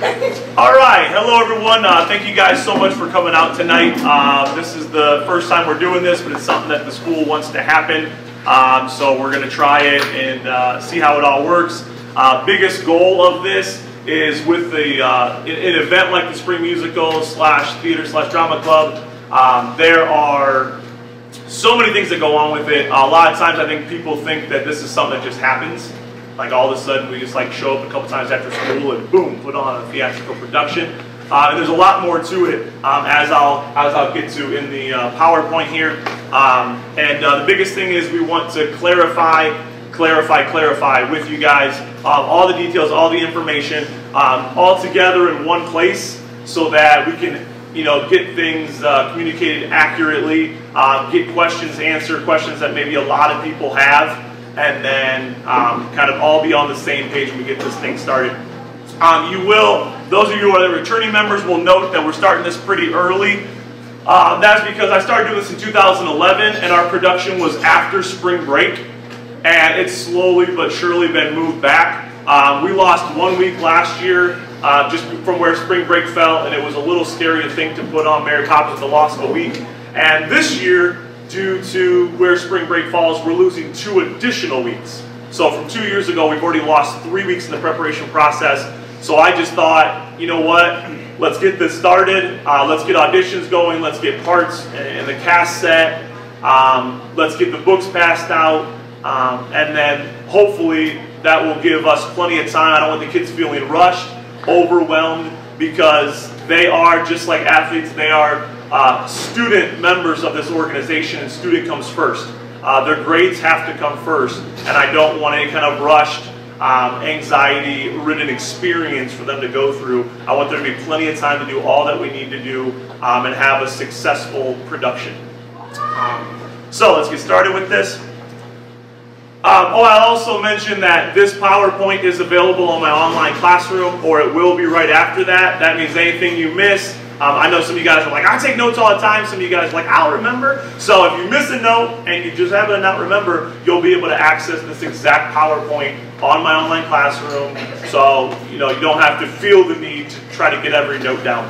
All right, hello everyone. Thank you guys so much for coming out tonight. This is the first time we're doing this, but it's something that the school wants to happen. So we're going to try it and see how it all works. Biggest goal of this is with the an event like the Spring Musical / Theater / Drama Club. There are so many things that go on with it. A lot of times I think people think that this is something that just happens. Like all of a sudden we just like show up a couple times after school and boom, put on a theatrical production. And there's a lot more to it, as I'll get to in the PowerPoint here. The biggest thing is we want to clarify with you guys all the details, all the information, all together in one place, so that we can, get things communicated accurately, get questions answered, questions that maybe a lot of people have, and then kind of all be on the same page when we get this thing started. Those of you who are the returning members will note that we're starting this pretty early. That's because I started doing this in 2011, and our production was after spring break, and it's slowly but surely been moved back. We lost 1 week last year, just from where spring break fell, and it was a little scary to think to put on Mary Poppins, the loss of a week. And this year, due to where spring break falls, we're losing 2 additional weeks. So from 2 years ago, we've already lost 3 weeks in the preparation process. So I just thought, you know what, let's get this started. Let's get auditions going. Let's get parts and the cast set. Let's get the books passed out. And then hopefully that will give us plenty of time. I don't want the kids feeling rushed, overwhelmed, because they are, just like athletes, they are student members of this organization, and student comes first. Their grades have to come first, and I don't want any kind of rushed, anxiety-ridden experience for them to go through. I want there to be plenty of time to do all that we need to do and have a successful production. So let's get started with this. I'll also mention that this PowerPoint is available on my online classroom, or it will be right after that. That means anything you miss. I know some of you guys are like, I take notes all the time. Some of you guys are like, I'll remember. So if you miss a note and you just happen to not remember, you'll be able to access this exact PowerPoint on my online classroom. So you don't have to feel the need to try to get every note down.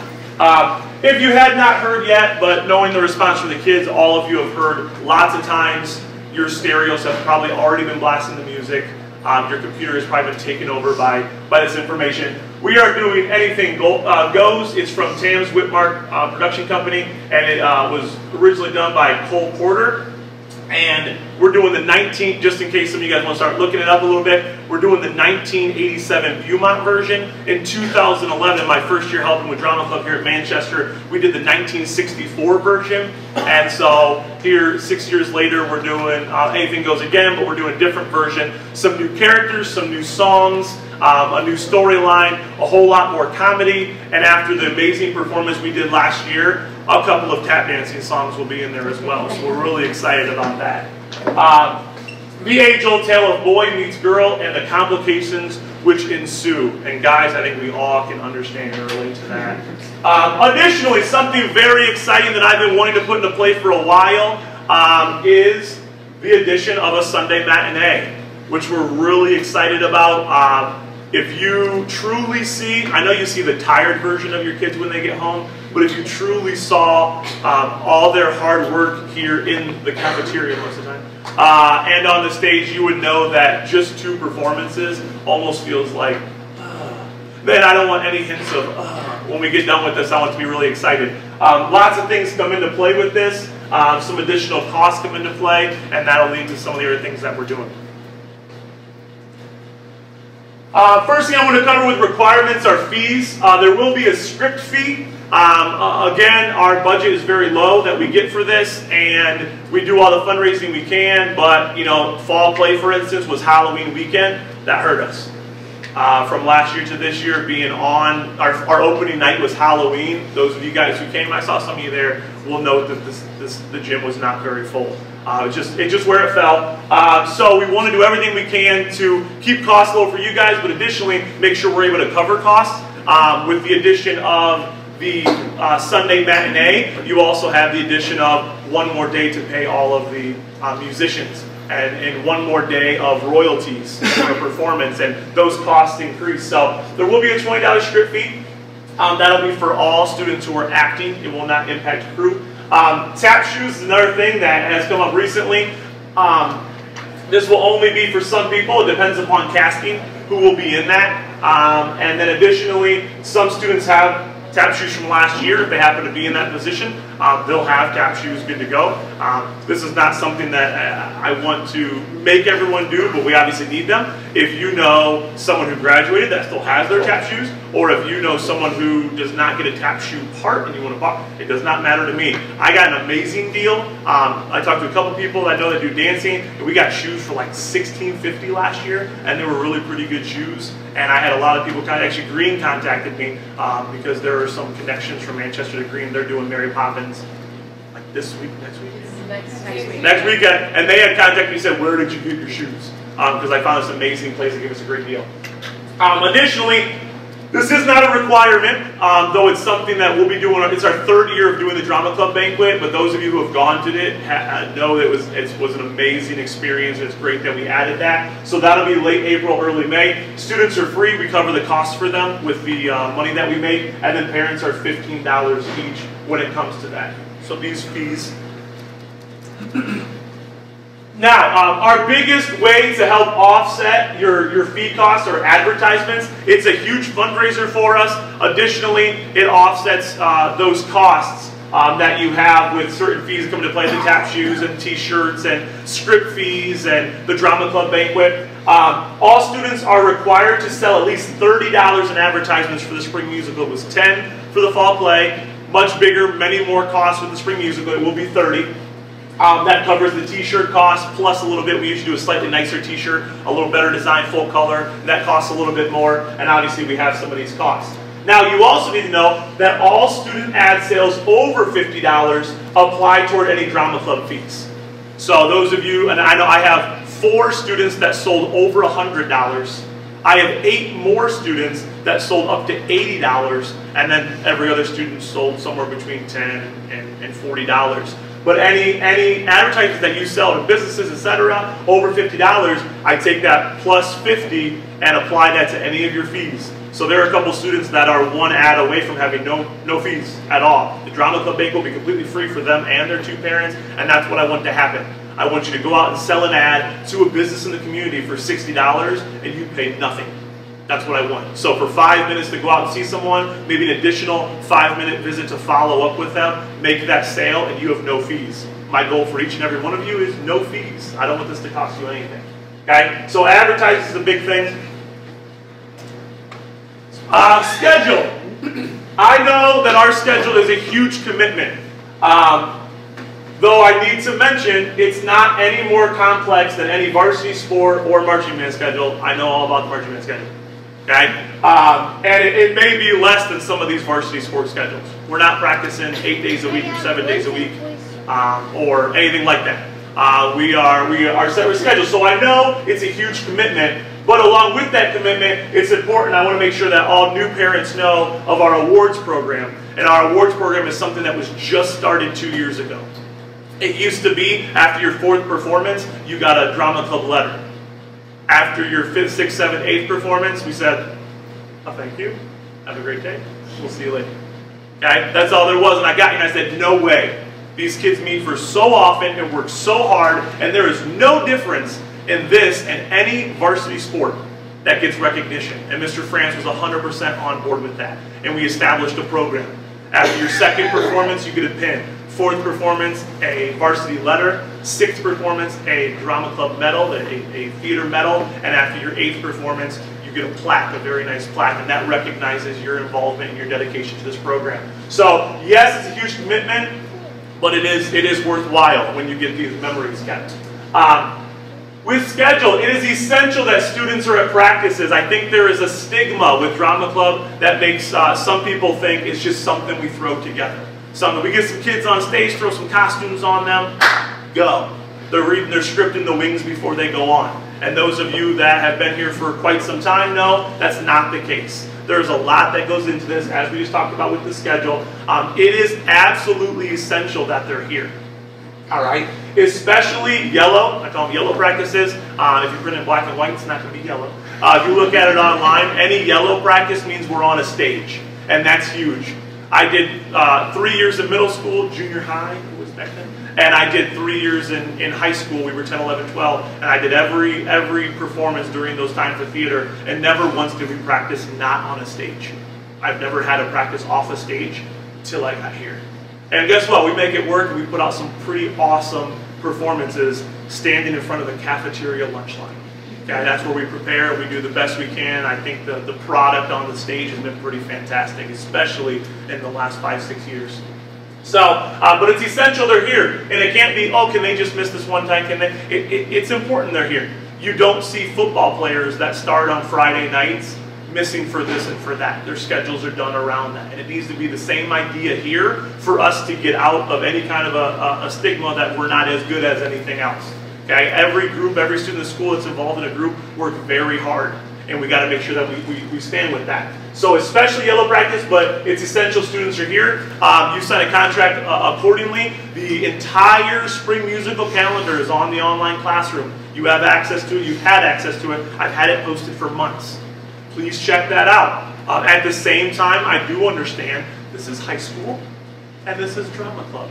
If you had not heard yet, but knowing the response from the kids, all of you have heard lots of times. Your stereos have probably already been blasting the music. Your computer has probably been taken over by this information. We are doing Anything Goes. It's from Tam's Whitmark production company, and it was originally done by Cole Porter. And we're doing the just in case some of you guys want to start looking it up a little bit, we're doing the 1987 Beaumont version. In 2011, my first year helping with Drama Club here at Manchester, we did the 1964 version. And so here, 6 years later, we're doing Anything Goes again, but we're doing a different version. Some new characters, some new songs, a new storyline, a whole lot more comedy, and after the amazing performance we did last year, a couple of tap dancing songs will be in there as well, so we're really excited about that. The age-old tale of boy meets girl and the complications which ensue. And guys, I think we all can understand and relate to that. Additionally, something very exciting that I've been wanting to put into play for a while is the addition of a Sunday matinee, which we're really excited about. If you truly see, I know you see the tired version of your kids when they get home, but if you truly saw all their hard work here in the cafeteria most of the time, and on the stage, you would know that just 2 performances almost feels like, then I don't want any hints of, when we get done with this, I want to be really excited. Lots of things come into play with this, some additional costs come into play, and that'll lead to some of the other things that we're doing. First thing I want to cover with requirements are fees. There will be a script fee. Again, our budget is very low that we get for this, and we do all the fundraising we can, but fall play, for instance, was Halloween weekend. That hurt us. From last year to this year being on, our opening night was Halloween. Those of you guys who came, I saw some of you there, will note that the gym was not very full. It's just where it fell. So we want to do everything we can to keep costs low for you guys, but additionally make sure we're able to cover costs. With the addition of the Sunday matinee, you also have the addition of 1 more day to pay all of the musicians, and 1 more day of royalties for a performance, and those costs increase. So there will be a $20 script fee. That'll be for all students who are acting. It will not impact crew. Tap shoes is another thing that has come up recently. This will only be for some people. It depends upon casting who will be in that. And then additionally, some students have tap shoes from last year. If they happen to be in that position, they'll have tap shoes good to go. This is not something that I want to make everyone do, but we obviously need them. If you know someone who graduated that still has their tap shoes, or if you know someone who does not get a tap shoe part and you want to buy, it does not matter to me. I got an amazing deal. I talked to a couple people that I know that do dancing, and we got shoes for like $16.50 last year, and they were really pretty good shoes. And I had a lot of people actually Green contacted me because there are some connections from Manchester to Green. They're doing Mary Poppins like this week, next week? Next weekend. And they had contacted me and said, where did you get your shoes? Because I found this amazing place to give us a great deal. Additionally, this is not a requirement, though it's something that we'll be doing. It's our third year of doing the Drama Club banquet, but those of you who have gone to it know that it was an amazing experience, and it's great that we added that. So that'll be late April, early May. Students are free. We cover the costs for them with the money that we make, and then parents are $15 each when it comes to that. So these fees. Now, our biggest way to help offset your fee costs are advertisements. It's a huge fundraiser for us. Additionally, it offsets those costs that you have with certain fees that come into play, the tap shoes and t-shirts and script fees and the Drama Club banquet. All students are required to sell at least $30 in advertisements for the spring musical. It was $10 for the fall play. Much bigger, many more costs with the spring musical. It will be $30. That covers the t-shirt cost plus a little bit. We usually do a slightly nicer t-shirt, a little better design, full color. That costs a little bit more, and obviously we have some of these costs. Now you also need to know that all student ad sales over $50 apply toward any Drama Club fees. So those of you, and I know I have 4 students that sold over $100. I have 8 more students that sold up to $80, and then every other student sold somewhere between $10 and $40. But any advertisements that you sell to businesses, etc., over $50, I take that plus 50 and apply that to any of your fees. So there are a couple students that are one ad away from having no fees at all. The Drama Club banquet will be completely free for them and their 2 parents, and that's what I want to happen. I want you to go out and sell an ad to a business in the community for $60 and you pay nothing. That's what I want. So for 5 minutes to go out and see someone, maybe an additional 5-minute visit to follow up with them, make that sale, and you have no fees. My goal for each and every one of you is no fees. I don't want this to cost you anything. Okay? So advertising is a big thing. Schedule. I know that our schedule is a huge commitment. Though I need to mention, it's not any more complex than any varsity sport or marching band schedule. I know all about the marching band schedule. Okay? And it may be less than some of these varsity sports schedules. We're not practicing 8 days a week or 7 days a week or anything like that. We are separate schedules. So I know it's a huge commitment, but along with that commitment, it's important. I want to make sure that all new parents know of our awards program. And our awards program is something that was just started 2 years ago. It used to be after your 4th performance, you got a Drama Club letter. After your 5th, 6th, 7th, 8th performance, we said, oh, thank you. Have a great day. We'll see you later. Okay? That's all there was. And I got you and I said, no way. These kids meet for so often and work so hard, and there is no difference in this and any varsity sport that gets recognition. And Mr. France was 100% on board with that. And we established a program. After your 2nd performance, you get a pin. 4th performance, a varsity letter. 6th performance, a Drama Club medal, a theater medal. And after your 8th performance, you get a plaque, a very nice plaque, and that recognizes your involvement and your dedication to this program. So, yes, it's a huge commitment, but it is worthwhile when you get these memories kept. With schedule, it is essential that students are at practices. I think there is a stigma with Drama Club that makes some people think it's just something we throw together. Something we get some kids on stage, throw some costumes on them, go. They're reading their script in the wings before they go on. And those of you that have been here for quite some time know that's not the case. There's a lot that goes into this, as we just talked about with the schedule. It is absolutely essential that they're here. All right? Especially yellow. I call them yellow practices. If you print in black and white, it's not going to be yellow. If you look at it online, any yellow practice means we're on a stage. and that's huge. I did 3 years in middle school, junior high, it was back then, and I did 3 years in high school. We were 10, 11, 12, and I did every performance during those times of theater, and never once did we practice not on a stage. I've never had to practice off a stage till I got here. And guess what? We make it work, and we put out some pretty awesome performances standing in front of the cafeteria lunch line. Okay, that's where we prepare, we do the best we can. I think the product on the stage has been pretty fantastic, especially in the last 5, 6 years. So, but it's essential they're here. And it can't be, oh, can they just miss this one time? Can they? It's important they're here. You don't see football players that start on Friday nights missing for this and for that. Their schedules are done around that. And it needs to be the same idea here for us to get out of any kind of a stigma that we're not as good as anything else. Okay? Every group, every student in the school that's involved in a group work very hard. And we got to make sure that we stand with that. So especially yellow practice, but it's essential students are here. You sign a contract accordingly. The entire spring musical calendar is on the online classroom. You have access to it. You've had access to it. I've had it posted for months. Please check that out. At the same time, I do understand this is high school and this is drama club.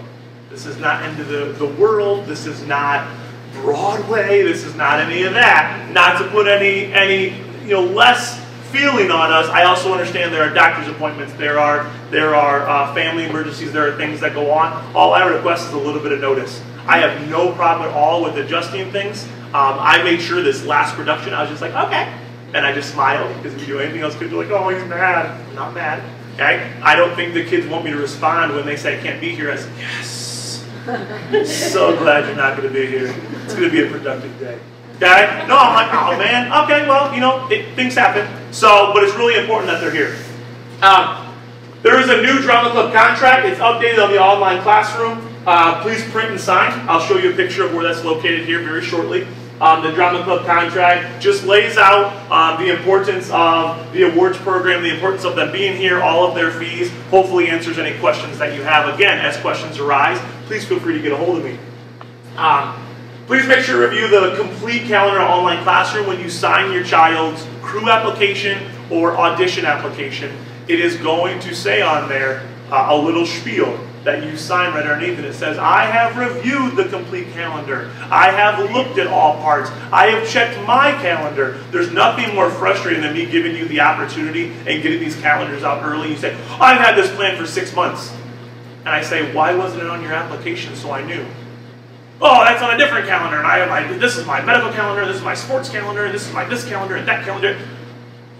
This is not end of the world. This is not Broadway. This is not any of that. Not to put any less feeling on us. I also understand there are doctor's appointments. There are family emergencies. There are things that go on. All I request is a little bit of notice. I have no problem at all with adjusting things. I made sure this last production, I was just like, okay. And I just smiled, because if you do anything else, kids are like, oh, he's mad. I'm not mad. Okay? I don't think the kids want me to respond when they say I can't be here. I say, yes. So glad you're not going to be here. It's going to be a productive day. Okay? No, I'm like, oh man, okay, well, things happen. So, but it's really important that they're here. There is a new drama club contract. It's updated on the online classroom. Please print and sign. I'll show you a picture of where that's located here very shortly. The drama club contract just lays out the importance of the awards program, the importance of them being here, all of their fees, hopefully answers any questions that you have. Again, as questions arise, please feel free to get a hold of me. Please make sure to review the complete calendar online classroom when you sign your child's crew application or audition application. It is going to say on there a little spiel that you sign right underneath, and it says, I have reviewed the complete calendar. I have looked at all parts. I have checked my calendar. There's nothing more frustrating than me giving you the opportunity and getting these calendars out early. You say, I've had this plan for 6 months. And I say, why wasn't it on your application so I knew? Oh, that's on a different calendar, and this is my medical calendar, this is my sports calendar, this is my this calendar, and that calendar.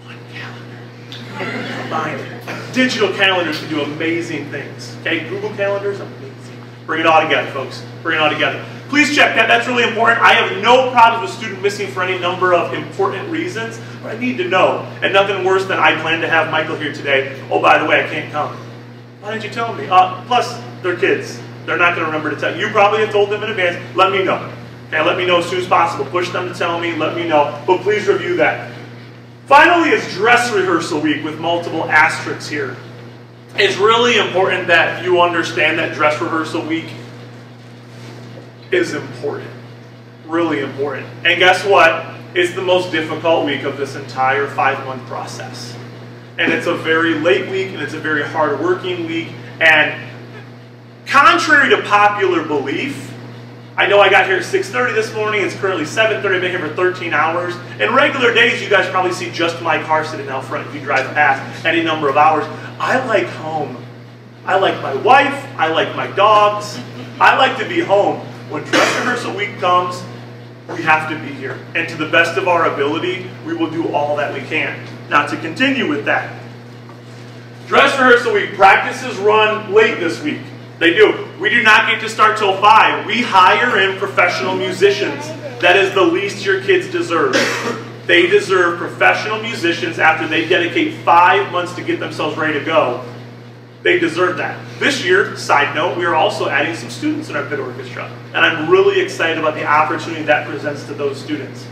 One calendar. Combined. Digital calendars can do amazing things. Okay, Google calendars, amazing. Bring it all together, folks. Bring it all together. Please check that. That's really important. I have no problems with student missing for any number of important reasons, but I need to know. And nothing worse than I plan to have Michael here today. Oh, by the way, I can't come. Why didn't you tell me? Plus, they're kids. They're not going to remember to tell you. You probably have told them in advance. Let me know. Okay, let me know as soon as possible. Push them to tell me. Let me know. But please review that. Finally is dress rehearsal week with multiple asterisks here. It's really important that you understand that dress rehearsal week is important. Really important. And guess what? It's the most difficult week of this entire 5-month process. And it's a very late week, and it's a very hard-working week. And contrary to popular belief, I know I got here at 6:30 this morning. It's currently 7:30. I've been here for 13 hours. In regular days, you guys probably see just my car sitting out front if you drive past any number of hours. I like home. I like my wife. I like my dogs. I like to be home. When dress rehearsal week comes, we have to be here. And to the best of our ability, we will do all that we can. Now, to continue with that, dress rehearsal week, practices run late this week. They do. We do not get to start till 5. We hire in professional musicians. That is the least your kids deserve. They deserve professional musicians after they dedicate 5 months to get themselves ready to go. They deserve that. This year, side note, we are also adding some students in our pit orchestra. And I'm really excited about the opportunity that presents to those students.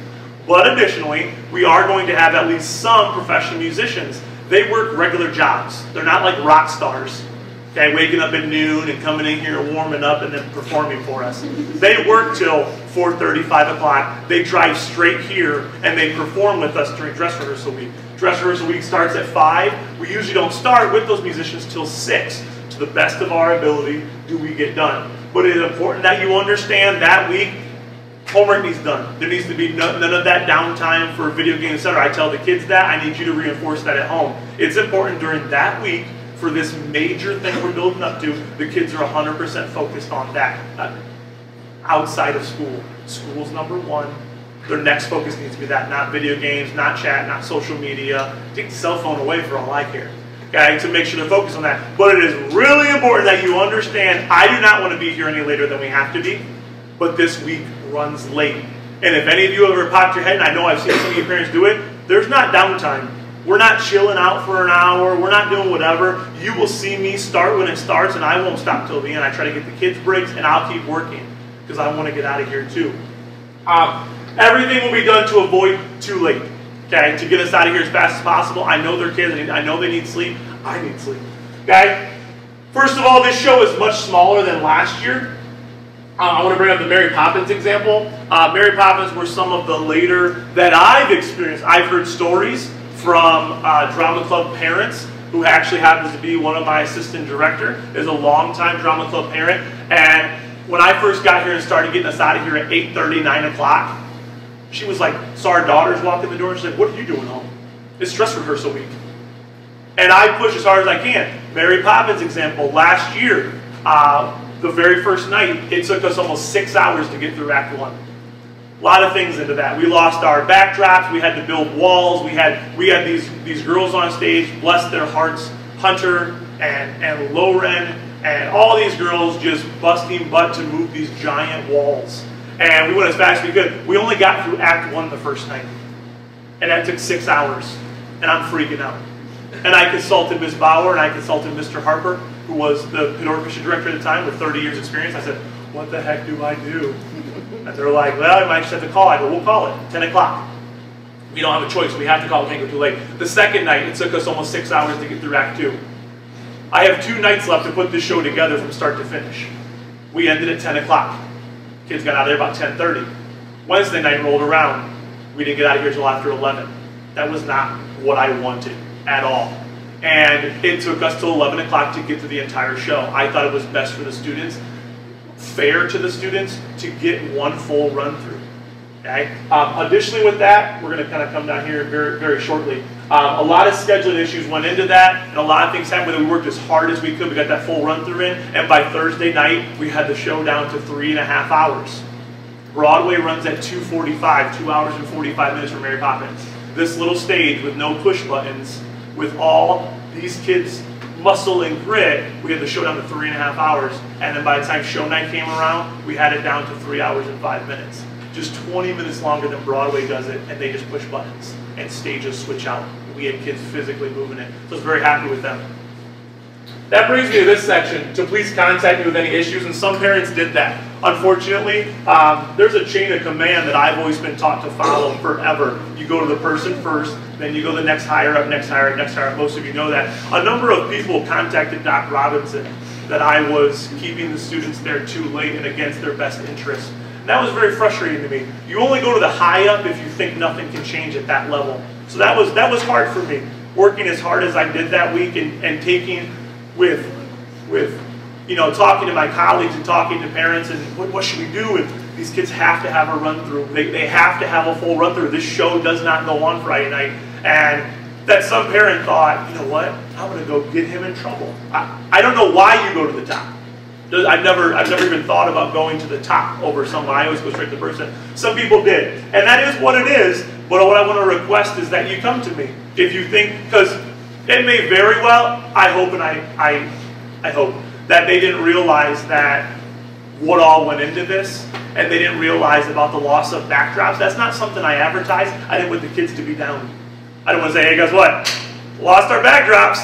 But additionally, we are going to have at least some professional musicians. They work regular jobs. They're not like rock stars. Okay, waking up at noon and coming in here, warming up, and then performing for us. They work till 4:30, 5 o'clock. They drive straight here, and they perform with us during dress rehearsal week. Dress rehearsal week starts at 5. We usually don't start with those musicians till 6. To the best of our ability, do we get done. But it is important that you understand that week, homework needs done. There needs to be none of that downtime for video games, etc. I tell the kids that. I need you to reinforce that at home. It's important during that week for this major thing we're building up to. The kids are 100% focused on that. Outside of school. School's number one. Their next focus needs to be that. Not video games, not chat, not social media. Take the cell phone away for all I care. Okay, to make sure to focus on that. But it is really important that you understand, I do not want to be here any later than we have to be, but this week runs late. And if any of you ever popped your head, and I know I've seen some of you parents do it, there's not downtime. We're not chilling out for an hour. We're not doing whatever. You will see me start when it starts, and I won't stop till the end. I try to get the kids breaks, and I'll keep working because I want to get out of here too. Everything will be done to avoid too late. Okay, to get us out of here as fast as possible. I know they're kids. I know they need sleep. I need sleep. Okay? First of all, this show is much smaller than last year. I want to bring up the Mary Poppins example. Mary Poppins were some of the later that I've experienced. I've heard stories from drama club parents who actually happens to be one of my assistant director, is a longtime drama club parent. And when I first got here and started getting us out of here at 8:30, 9 o'clock, she was like, saw our daughters walk in the door and she's like, what are you doing home? It's dress rehearsal week. And I push as hard as I can. Mary Poppins example, last year, the very first night, it took us almost 6 hours to get through Act 1. A lot of things into that. We lost our backdrops, we had to build walls, we had these girls on stage, bless their hearts, Hunter and Loren, and all these girls just busting butt to move these giant walls. And we went as fast as we could. We only got through Act 1 the first night. And that took 6 hours. And I'm freaking out. And I consulted Ms. Bauer and I consulted Mr. Harper, who was the pit orchestra director at the time with 30 years experience. I said, what the heck do I do? And they're like, well, you might just have to call. I go, we'll call it, 10 o'clock. We don't have a choice. We have to call. We can't go too late. The second night, it took us almost 6 hours to get through Act 2. I have 2 nights left to put this show together from start to finish. We ended at 10 o'clock. Kids got out of there about 10:30. Wednesday night rolled around. We didn't get out of here until after 11. That was not what I wanted at all. And it took us till 11 o'clock to get to the entire show. I thought it was best for the students, fair to the students, to get one full run through. Okay? Additionally with that, we're going to kind of come down here very, very shortly. A lot of scheduling issues went into that, and a lot of things happened. We worked as hard as we could. We got that full run through in, and by Thursday night, we had the show down to 3.5 hours. Broadway runs at 2:45, 2 hours and 45 minutes for Mary Poppins. This little stage with no push buttons, with all these kids' muscle and grit, we had the show down to 3.5 hours, and then by the time show night came around, we had it down to 3 hours and 5 minutes. Just 20 minutes longer than Broadway does it, and they just push buttons, and stages switch out. We had kids physically moving it, so I was very happy with them. That brings me to this section, to please contact me with any issues, and some parents did that. Unfortunately, there's a chain of command that I've always been taught to follow forever. You go to the person first, then you go the next higher up, next higher up, next higher up. Most of you know that. A number of people contacted Doc Robinson that I was keeping the students there too late and against their best interest. That was very frustrating to me. You only go to the high up if you think nothing can change at that level. So that was hard for me. Working as hard as I did that week and taking with you know, talking to my colleagues and talking to parents and what should we do? And these kids have to have a run through. They have to have a full run through. This show does not go on Friday night. And that some parent thought, you know what? I'm going to go get him in trouble. I don't know why you go to the top. I've never even thought about going to the top over someone. I always go straight to the person. Some people did. And that is what it is. But what I want to request is that you come to me. If you think, because it may very well, I hope and I hope that they didn't realize that what all went into this, and they didn't realize about the loss of backdrops. That's not something I advertised. I didn't want the kids to be down. I didn't want to say, hey, guess what? Lost our backdrops.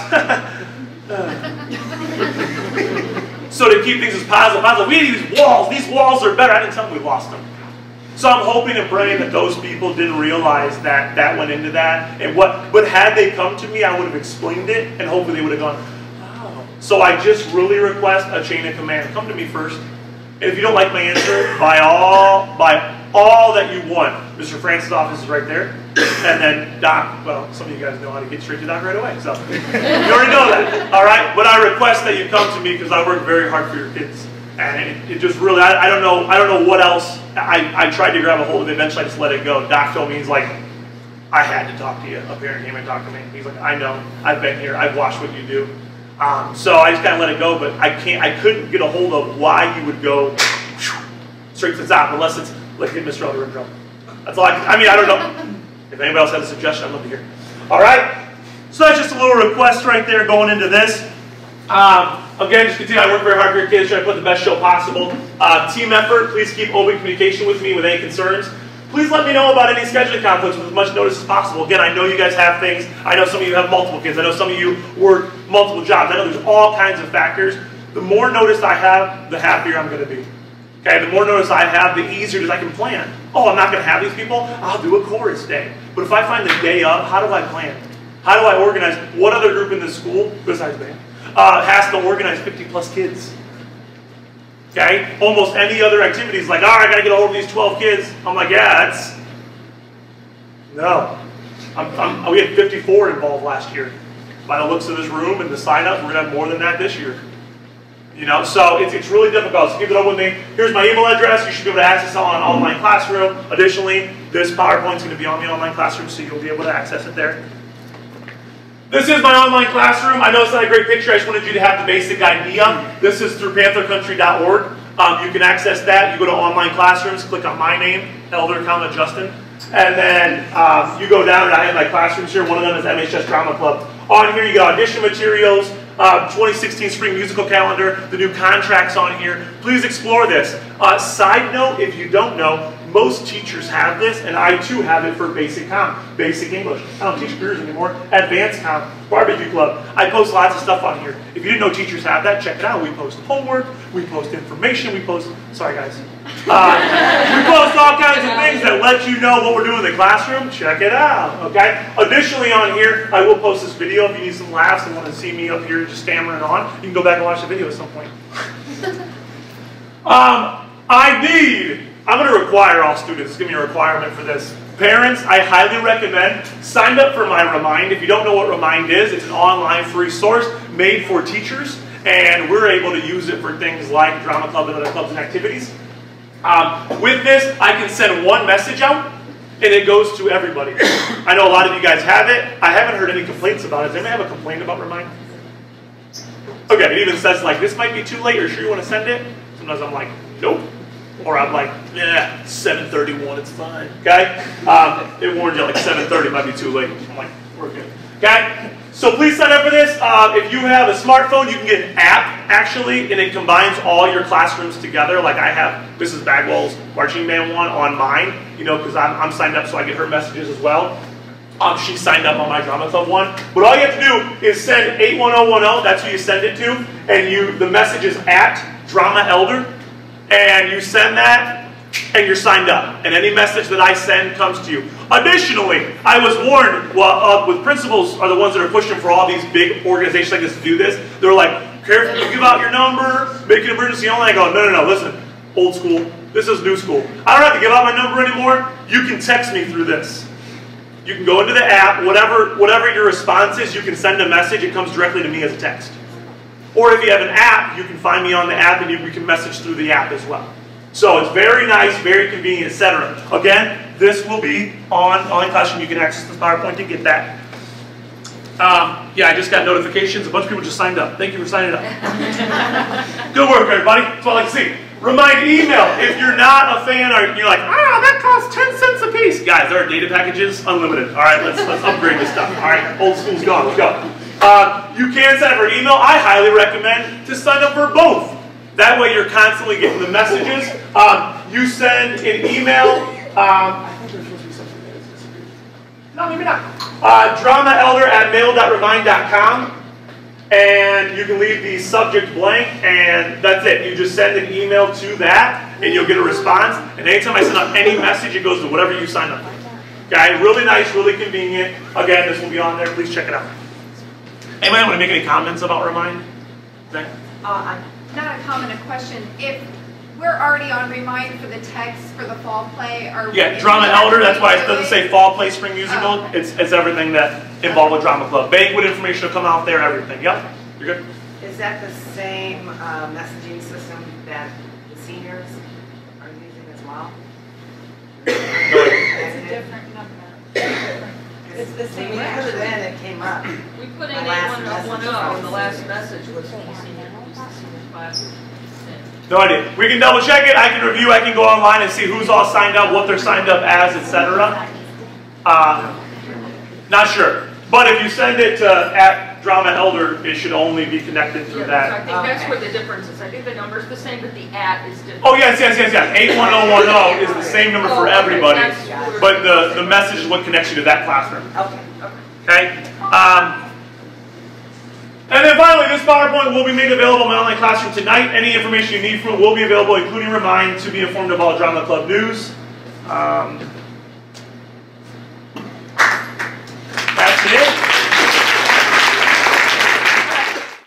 So to keep things as positive, we need these walls. These walls are better. I didn't tell them we lost them. So I'm hoping and praying that those people didn't realize that that went into that. But had they come to me, I would have explained it, and hopefully they would have gone, oh, So I just really request a chain of command. Come to me first. And if you don't like my answer, by all that you want, Mr. Francis' office is right there. And then Doc, well, some of you guys know how to get straight to Doc right away. So you already know that. All right? But I request that you come to me because I work very hard for your kids. And it just really, I don't know what else. I tried to grab a hold of it, eventually I just let it go. Doc told me, he's like, I had to talk to you. A parent came and talked to me. He's like, I know, I've been here, I've watched what you do. So I just kind of let it go, but I couldn't get a hold of why you would go straight to the top, unless it's like hit Mr. Elder and drum. That's all I mean, I don't know. If anybody else has a suggestion, I'd love to hear. All right, so that's just a little request right there going into this. Again, just continue. I work very hard for your kids, try to put the best show possible. Team effort, please keep open communication with me with any concerns. Please let me know about any scheduling conflicts with as much notice as possible. Again, I know you guys have things. I know some of you have multiple kids. I know some of you work multiple jobs. I know there's all kinds of factors. The more notice I have, the happier I'm going to be. Okay, the more notice I have, the easier it is I can plan. Oh, I'm not going to have these people? I'll do a chorus day. But if I find the day up, how do I plan? How do I organize? What other group in this school, besides band, has to organize 50 plus kids? Okay, almost any other activity is like, all right, I got to get a hold of these 12 kids. I'm like, yeah, that's, no. We had 54 involved last year. By the looks of this room and the sign up, we're going to have more than that this year. You know, so it's really difficult. So keep it up with me. Here's my email address. You should be able to access it on online classroom. Additionally, this PowerPoint is going to be on the online classroom, so you'll be able to access it there. This is my online classroom. I know it's not a great picture. I just wanted you to have the basic idea. This is through panthercountry.org. You can access that. You go to online classrooms, click on my name, Elder, Justin, and then you go down and I have my classrooms here. One of them is MHS Drama Club. On here you got audition materials, 2016 spring musical calendar, the new contracts on here. Please explore this. Side note, if you don't know, most teachers have this, and I too have it for basic comm, basic English. I don't teach careers anymore. Advanced comm, barbecue club. I post lots of stuff on here. If you didn't know teachers have that, check it out. We post homework, we post information, we post, sorry guys. We post all kinds of things that let you know what we're doing in the classroom. Check it out, okay? Additionally on here, I will post this video if you need some laughs and want to see me up here just stammering on. You can go back and watch the video at some point. I'm going to require all students. It's going to be a requirement for this. Parents, I highly recommend sign up for my Remind. If you don't know what Remind is, it's an online free source made for teachers, and we're able to use it for things like drama club and other clubs and activities. With this, I can send one message out, and it goes to everybody. I know a lot of you guys have it. I haven't heard any complaints about it. Does anybody have a complaint about Remind? Okay, it even says like, this might be too late. Are you sure you want to send it? Sometimes I'm like, nope. Or I'm like, yeah, 7:31, it's fine. Okay? It warned you like 7:30 might be too late. I'm like, we're good. Okay? So please sign up for this. If you have a smartphone, you can get an app, actually, and it combines all your classrooms together. Like I have Mrs. Bagwell's marching band one on mine, you know, because I'm signed up so I get her messages as well. She signed up on my drama club one. But all you have to do is send 81010, that's who you send it to, and the message is at Drama Elder. And you send that, and you're signed up. And any message that I send comes to you. Additionally, I was warned, with principals are the ones that are pushing for all these big organizations like this to do this. They're like, careful, you give out your number, make an emergency only. I go, no, listen, old school, this is new school. I don't have to give out my number anymore. You can text me through this. You can go into the app, whatever your response is, you can send a message, it comes directly to me as a text. Or if you have an app, you can find me on the app and we can message through the app as well. So it's very nice, very convenient, etc. Again, this will be on online classroom. You can access the PowerPoint to get that. Yeah, I just got notifications. A bunch of people just signed up. Thank you for signing up. Good work, everybody. That's all I like to see. Remind email. If you're not a fan or you're like, that costs 10 cents a piece. Guys, there are data packages, unlimited. All right, let's upgrade this stuff. All right, old school's gone. Let's go. You can sign up for email. I highly recommend to sign up for both. That way you're constantly getting the messages. You send an email. I think there's supposed to be something that is disappeared. No, maybe not. dramaelder@mail.remind.com. And you can leave the subject blank, and that's it. You just send an email to that, and you'll get a response. And anytime I send out any message, it goes to whatever you signed up for. Okay, really nice, really convenient. Again, this will be on there. Please check it out. Anybody want to make any comments about Remind? Okay. Not a comment, a question. If we're already on Remind for the text for the fall play, or Yeah, Drama Elder, that's why it doesn't say fall play, spring musical. Okay. It's everything that involved with Drama Club. Banquet information will come out there, everything. Yep, you're good. Is that the same messaging system that the seniors are using as well? It's a different number. It's the same. When I put it in, it came up. We put in My last 8110, and the last message. message was the senior class. No idea. We can double check it. I can review. I can go online and see who's all signed up, what they're signed up as, etc. Not sure. But if you send it to @Drama Elder, it should only be connected through Yeah, so that. I think that's where the difference is. I think the number's the same, but the @ is different. Oh yes. 81010 is the same number for everybody, but the message is what connects you to that classroom. Okay. Okay. And then finally, this PowerPoint will be made available in my online classroom tonight. Any information you need from it will be available, including Remind to be informed of all Drama Club news.